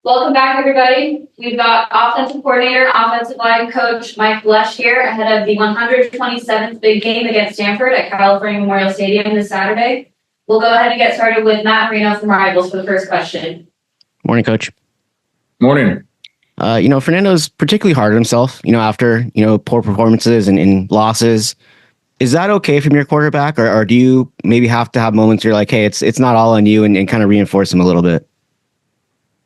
Welcome back, everybody. We've got offensive coordinator, offensive line coach Mike Bloesch here ahead of the 127th big game against Stanford at California Memorial Stadium this Saturday. We'll go ahead and get started with Matt Marino from Rivals for the first question. Morning, Coach. Morning. Fernando's particularly hard on himself, after, poor performances and losses. Is that okay from your quarterback, or do you maybe have to have moments where you're like, hey, it's not all on you and kind of reinforce him a little bit?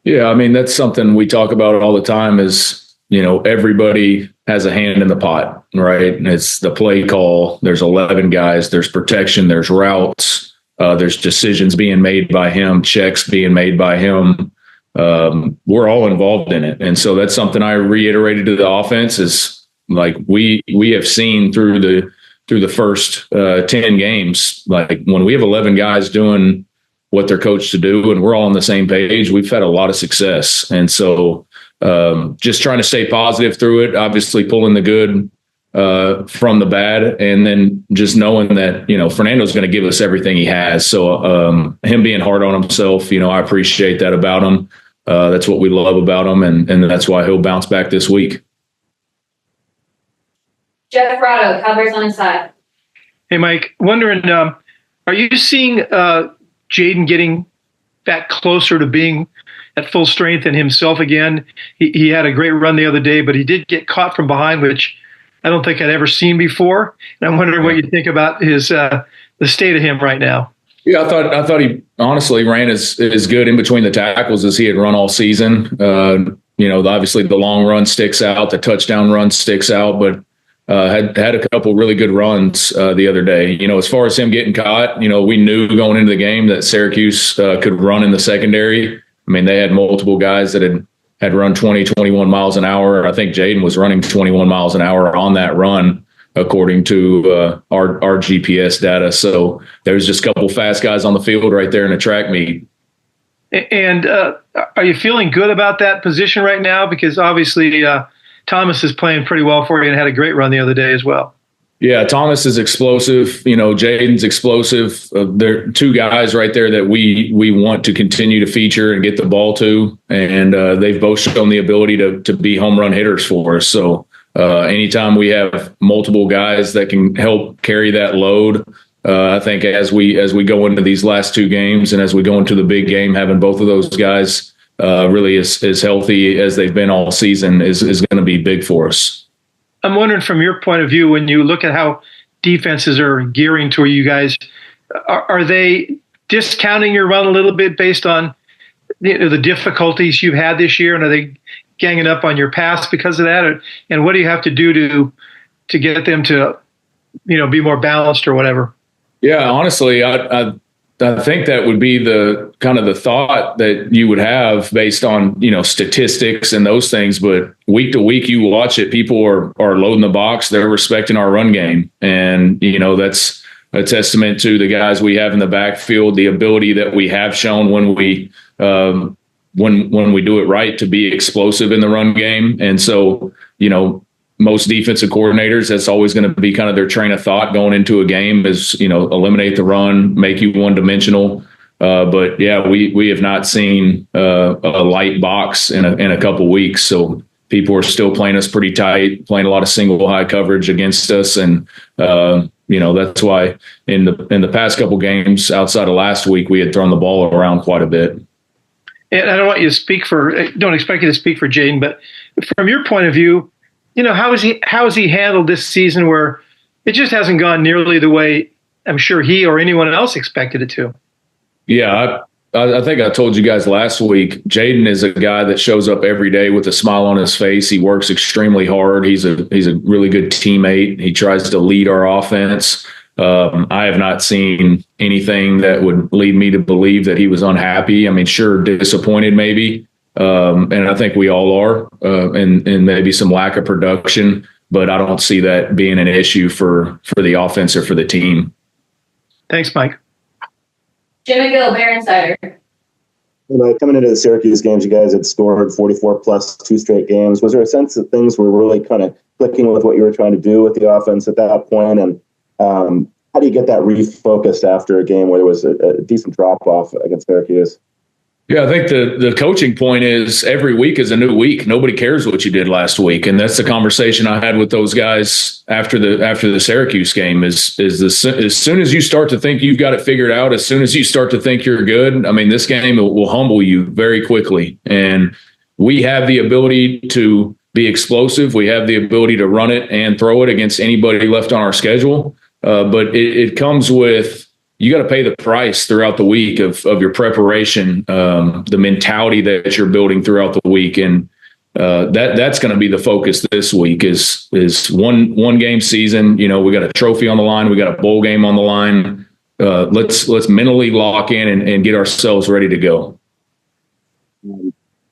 Yeah, I mean, that's something we talk about all the time is, everybody has a hand in the pot, right? And it's the play call. There's 11 guys. There's protection. There's routes. There's decisions being made by him, checks being made by him. We're all involved in it. And so that's something I reiterated to the offense is like we have seen through the first 10 games, like when we have 11 guys doing what they're coached to do and we're all on the same page, we've had a lot of success. And so just trying to stay positive through it, obviously pulling the good from the bad, and then just knowing that, Fernando's going to give us everything he has. So him being hard on himself, I appreciate that about him. That's what we love about him. And that's why he'll bounce back this week. Jeff Rado, Cowboys on Inside. Hey, Mike, wondering, are you seeing Jaden getting back closer to being at full strength and himself again? He had a great run the other day, but he did get caught from behind, which I don't think I'd ever seen before. And I'm wondering what you think about his the state of him right now. Yeah, I thought he honestly ran as good in between the tackles as he had run all season. Obviously the long run sticks out, the touchdown run sticks out, but had a couple really good runs the other day. As far as him getting caught, we knew going into the game that Syracuse could run in the secondary. I mean, they had multiple guys that had run 20, 21 miles an hour. I think Jaden was running 21 miles an hour on that run, according to our GPS data. So there's just a couple fast guys on the field right there in a track meet. And are you feeling good about that position right now? Because obviously Thomas is playing pretty well for you and had a great run the other day as well. Yeah, Thomas is explosive. Jaden's explosive. There are two guys right there that we want to continue to feature and get the ball to, and they've both shown the ability to be home run hitters for us. So anytime we have multiple guys that can help carry that load, I think as we go into these last two games and as we go into the big game, having both of those guys really as healthy as they've been all season is going to be big for us. I'm wondering from your point of view, when you look at how defenses are gearing to you guys, are they discounting your run a little bit based on the difficulties you've had this year? And are they ganging up on your pass because of that? And what do you have to do to get them to, be more balanced or whatever? Yeah, honestly, I think that would be the kind of the thought that you would have based on, statistics and those things. But week to week, you watch it, people are loading the box. They're respecting our run game. And, that's a testament to the guys we have in the backfield, the ability that we have shown when we do it right to be explosive in the run game. And so, most defensive coordinators, that's always going to be kind of their train of thought going into a game is, eliminate the run, make you one-dimensional. But, yeah, we have not seen a light box in a couple weeks. So people are still playing us pretty tight, playing a lot of single high coverage against us. And, that's why in the past couple games outside of last week, we had thrown the ball around quite a bit. And I don't expect you to speak for Jaden, but from your point of view, how has he handled this season where it just hasn't gone nearly the way I'm sure he or anyone else expected it to? Yeah, I think I told you guys last week, Jaden is a guy that shows up every day with a smile on his face. He works extremely hard. He's a really good teammate. He tries to lead our offense. I have not seen anything that would lead me to believe that he was unhappy. I mean, sure, disappointed maybe. And I think we all are, and maybe some lack of production, but I don't see that being an issue for the offense or for the team. Thanks, Mike. Jim McGill, Bear Insider. Coming into the Syracuse games, you guys had scored 44 plus 2 straight games. Was there a sense that things were really kind of clicking with what you were trying to do with the offense at that point? And how do you get that refocused after a game where there was a decent drop off against Syracuse? Yeah, I think the coaching point is every week is a new week. Nobody cares what you did last week, and that's the conversation I had with those guys after the Syracuse game. Is as soon as you start to think you've got it figured out, as soon as you start to think you're good, I mean, this game will humble you very quickly. And we have the ability to be explosive. We have the ability to run it and throw it against anybody left on our schedule. But it comes with, you got to pay the price throughout the week of your preparation, the mentality that you're building throughout the week. And that's going to be the focus this week is one game season. You know, we got a trophy on the line. We got a bowl game on the line. Let's mentally lock in and get ourselves ready to go.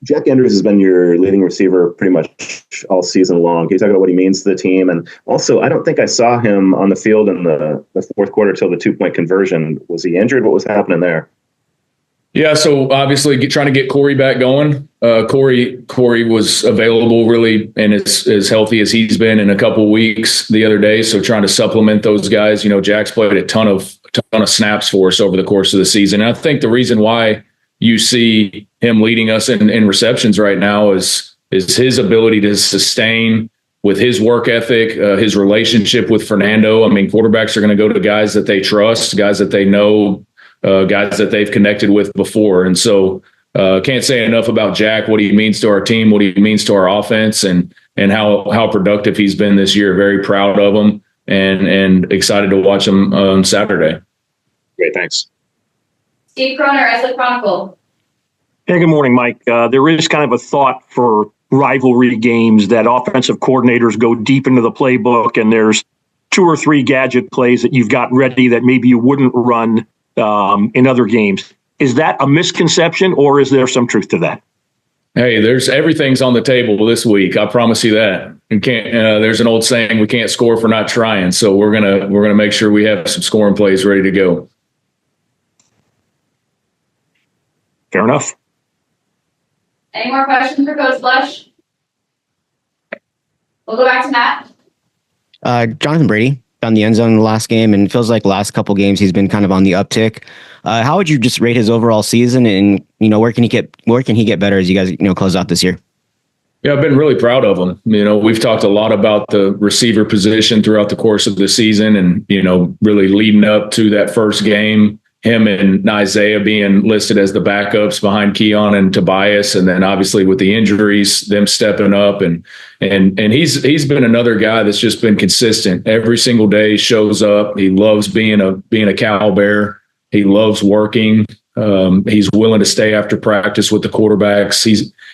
Jack Andrews has been your leading receiver pretty much all season long. Can you talk about what he means to the team? And also, I don't think I saw him on the field in the fourth quarter till the 2-point conversion. Was he injured? What was happening there? Yeah, so obviously trying to get Corey back going. Corey was available really and as healthy as he's been in a couple of weeks the other day. So trying to supplement those guys. You know, Jack's played a ton of snaps for us over the course of the season. And I think the reason why you see him leading us in receptions right now is his ability to sustain with his work ethic, his relationship with Fernando. I mean, quarterbacks are going to go to guys that they trust, guys that they know, guys that they've connected with before. And so can't say enough about Jack, what he means to our team, what he means to our offense, and how productive he's been this year. Very proud of him and excited to watch him on Saturday. Great, thanks. Steve Kroner, Essex Chronicle. Hey, good morning, Mike. There is kind of a thought for rivalry games that offensive coordinators go deep into the playbook and there's 2 or 3 gadget plays that you've got ready that maybe you wouldn't run in other games. Is that a misconception or is there some truth to that? Hey, everything's on the table this week. I promise you that. You can't. There's an old saying: we can't score if we're not trying. So we're gonna make sure we have some scoring plays ready to go. Fair enough. Any more questions for Coach Bloesch? We'll go back to Matt. Jonathan Brady found the end zone in the last game, and it feels like the last couple games he's been kind of on the uptick. How would you just rate his overall season, and where can he get better as you guys close out this year? Yeah, I've been really proud of him. We've talked a lot about the receiver position throughout the course of the season, and really leading up to that first game. Him and Isaiah being listed as the backups behind Keon and Tobias, and then obviously with the injuries, them stepping up, and he's been another guy that's just been consistent. Every single day shows up. He loves being a Cal Bear. He loves working. He's willing to stay after practice with the quarterbacks.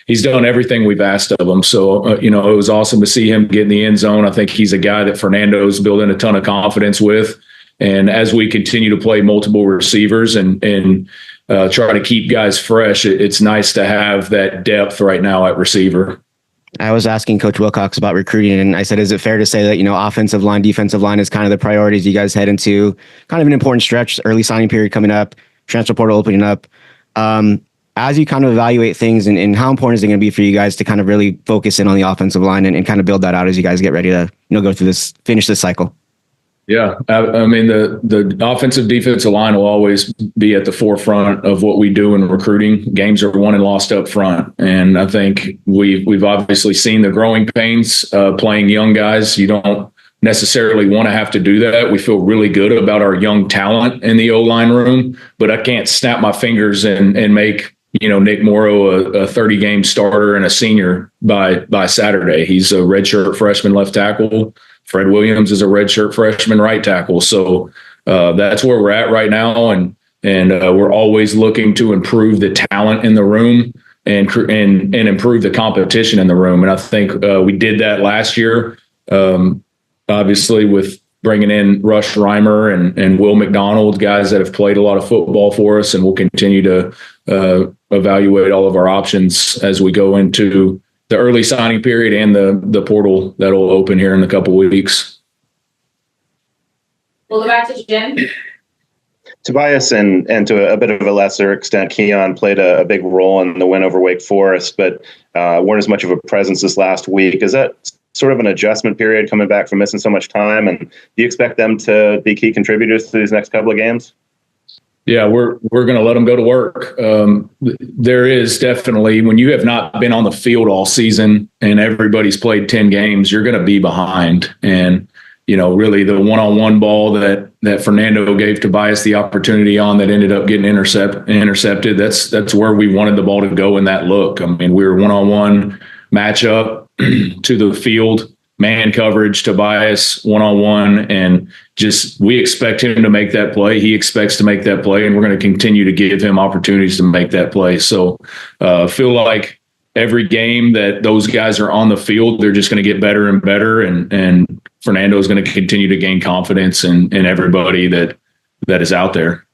He's done everything we've asked of him. So it was awesome to see him get in the end zone. I think he's a guy that Fernando's building a ton of confidence with. And as we continue to play multiple receivers and try to keep guys fresh, it's nice to have that depth right now at receiver. I was asking Coach Wilcox about recruiting, and I said, is it fair to say that, offensive line, defensive line is kind of the priorities you guys head into kind of an important stretch, early signing period coming up, transfer portal opening up. As you kind of evaluate things and how important is it going to be for you guys to kind of really focus in on the offensive line and kind of build that out as you guys get ready to, go through this, finish this cycle? Yeah, I mean, the offensive defensive line will always be at the forefront of what we do in recruiting. Games are won and lost up front. And I think we've obviously seen the growing pains playing young guys. You don't necessarily want to have to do that. We feel really good about our young talent in the O-line room, but I can't snap my fingers and make Nick Morrow a 30-game starter and a senior by Saturday. He's a redshirt freshman left tackle. Fred Williams is a redshirt freshman right tackle. So that's where we're at right now. And we're always looking to improve the talent in the room and improve the competition in the room. And I think we did that last year, obviously with bringing in Rush Reimer and Will McDonald, guys that have played a lot of football for us, and we'll continue to evaluate all of our options as we go into the early signing period and the portal that'll open here in a couple of weeks. We'll go back to Jim. Tobias and to a bit of a lesser extent, Keon played a big role in the win over Wake Forest, but weren't as much of a presence this last week. Is that sort of an adjustment period coming back from missing so much time? And do you expect them to be key contributors to these next couple of games? Yeah, we're going to let them go to work. There is definitely, when you have not been on the field all season and everybody's played 10 games, you're going to be behind. And, really the one-on-one ball that Fernando gave Tobias the opportunity on that ended up getting intercepted. That's where we wanted the ball to go in that look. I mean, we were one-on-one matchup to the field, man coverage, Tobias one-on-one, and just we expect him to make that play. He expects to make that play, and we're going to continue to give him opportunities to make that play. So feel like every game that those guys are on the field, they're just going to get better and better, and Fernando is going to continue to gain confidence in everybody that is out there.